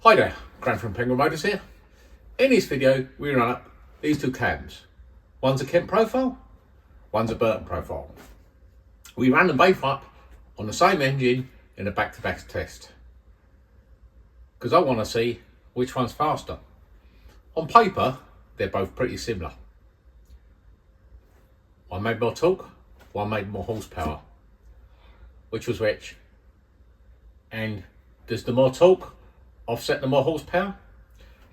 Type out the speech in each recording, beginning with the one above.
Hi there, Grant from Penguin Motors here. In this video we run up these two cams. One's a Kent profile, one's a Burton profile. We ran them both up on the same engine in a back-to-back test because I want to see which one's faster. On paper they're both pretty similar. One made more torque, one made more horsepower. Which was which? And does the more torque offset the more horsepower?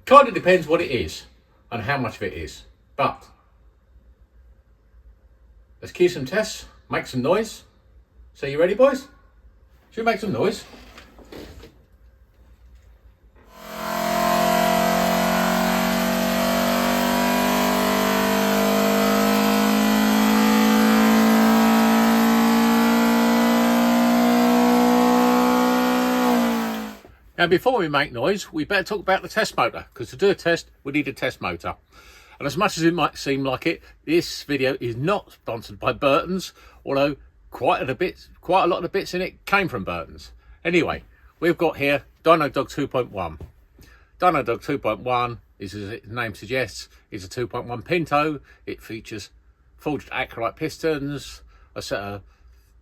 Kind of depends what it is and how much of it is. But let's cue some tests, make some noise. So you ready, boys? Should we make some noise? Now before we make noise, we better talk about the test motor, because to do a test, we need a test motor. And as much as it might seem like it, this video is not sponsored by Burton's, although quite a lot of the bits in it came from Burton's. Anyway, we've got here Dyno Dog 2.1. Dyno Dog 2.1 is, as its name suggests, is a 2.1 Pinto. It features forged ACRALITE pistons, a set of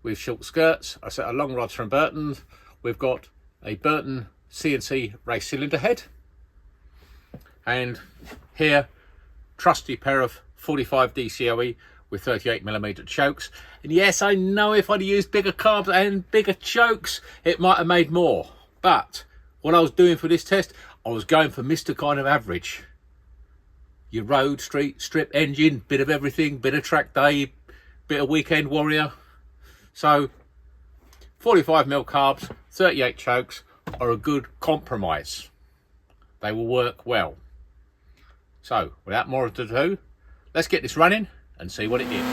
with short skirts, a set of long rods from Burton's. We've got a Burton CNC race cylinder head, and here trusty pair of 45 DCOE with 38mm chokes. And yes, I know if I'd used bigger carbs and bigger chokes it might have made more, but what I was doing for this test, I was going for Mr. Kind of Average. Your road, street, strip engine, bit of everything, bit of track day, bit of weekend warrior. So 45mm carbs, 38 chokes are a good compromise. They will work well. So without more ado, let's get this running and see what it did.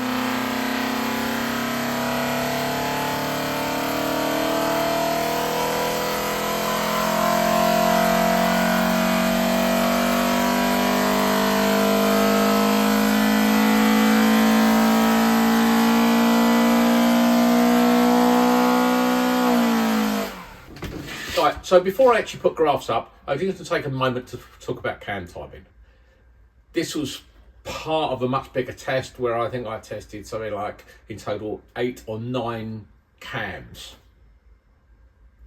Right, so before I actually put graphs up, I just have to take a moment to talk about cam timing. This was part of a much bigger test where I think I tested something like in total 8 or 9 cams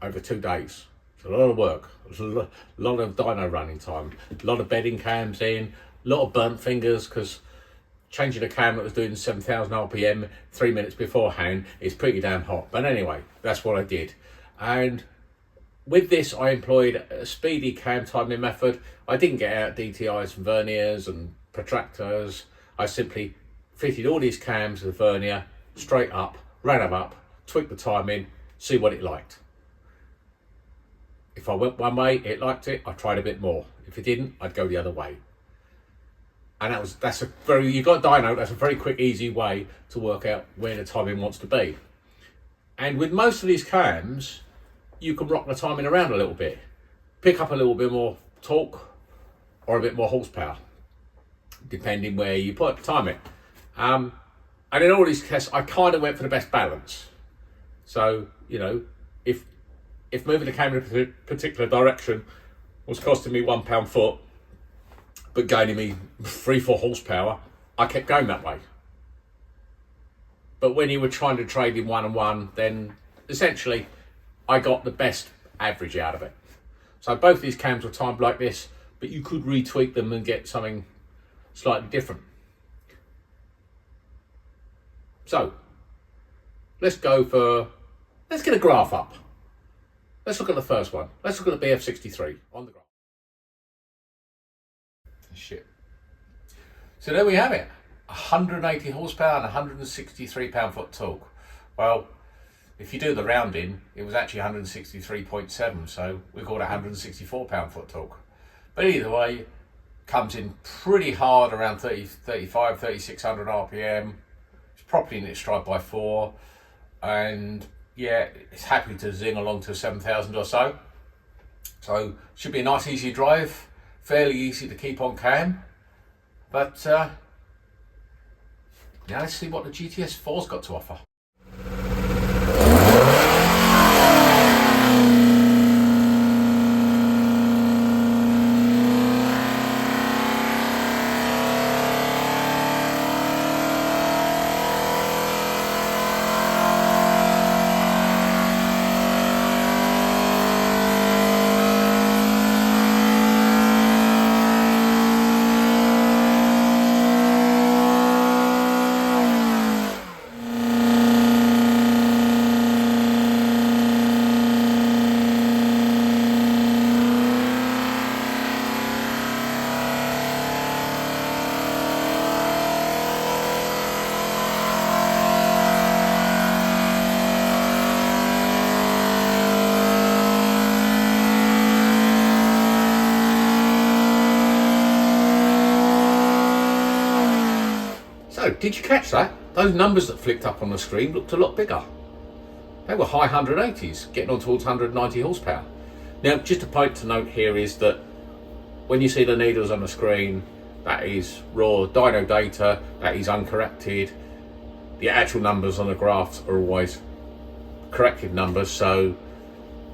over 2 days. It's a lot of work. There's a lot of dyno running time, a lot of bedding cams in, a lot of burnt fingers, because changing a cam that was doing 7,000 RPM 3 minutes beforehand is pretty damn hot. But anyway, that's what I did. And with this, I employed a speedy cam timing method. I didn't get out DTIs and verniers and protractors. I simply fitted all these cams with the vernier straight up, ran them up, tweaked the timing, see what it liked. If I went one way, it liked it, I tried a bit more. If it didn't, I'd go the other way. And you got dyno, that's a very quick, easy way to work out where the timing wants to be. And with most of these cams, you can rock the timing around a little bit, pick up a little bit more torque or a bit more horsepower, depending where you put timing. And in all these tests, I kind of went for the best balance. So, you know, if moving the camera in a particular direction was costing me £1 foot, but gaining me 3-4 horsepower, I kept going that way. But when you were trying to trade in 1 and 1, then essentially I got the best average out of it. So both these cams were timed like this, but you could retweak them and get something slightly different. So let's get a graph up. Let's look at the first one. Let's look at the BF63 on the graph. Shit. So there we have it. 180 horsepower and 163 pound-foot torque. Well, if you do the rounding, it was actually 163.7, so we got 164 pound-foot torque. But either way, comes in pretty hard around 35, 3600 RPM. It's properly in its stride by 4, and yeah, it's happy to zing along to 7,000 or so. So should be a nice easy drive, fairly easy to keep on cam. But now let's see what the GTS4's got to offer. did you catch that? Those numbers that flicked up on the screen looked a lot bigger. They were high 180s, getting on towards 190 horsepower. Now, just a point to note here is that when you see the needles on the screen, that is raw dyno data, that is uncorrected. The actual numbers on the graphs are always corrected numbers, so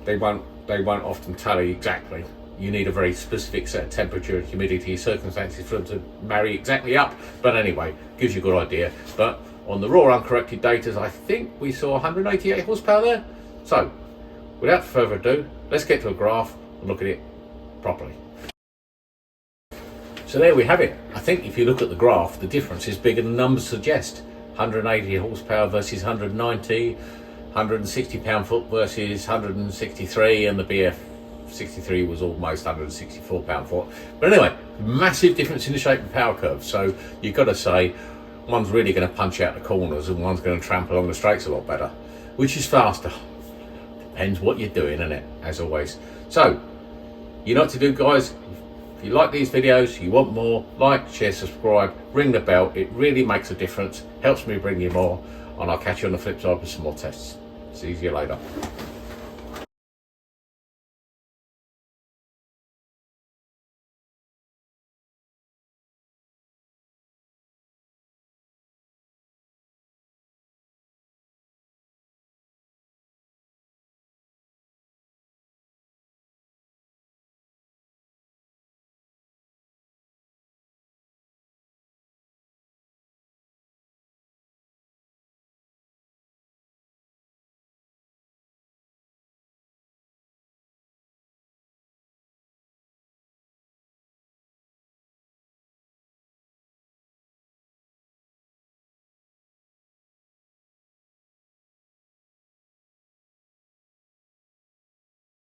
they won't often tally exactly. You need a very specific set of temperature and humidity circumstances for them to marry exactly up. But anyway, gives you a good idea. But on the raw uncorrected data, I think we saw 188 horsepower there. So, without further ado, let's get to a graph and look at it properly. So there we have it. I think if you look at the graph, the difference is bigger than numbers suggest. 180 horsepower versus 190, 160 pound-foot versus 163, and the BF63 was almost 164 pound-foot. But anyway, massive difference in the shape of power curve. So you've got to say, one's really going to punch out the corners and one's going to tramp along the straights a lot better. Which is faster? Depends what you're doing, innit? As always. So, you know what to do, guys. If you like these videos, you want more, like, share, subscribe, ring the bell. It really makes a difference, helps me bring you more, and I'll catch you on the flip side with some more tests. See you later.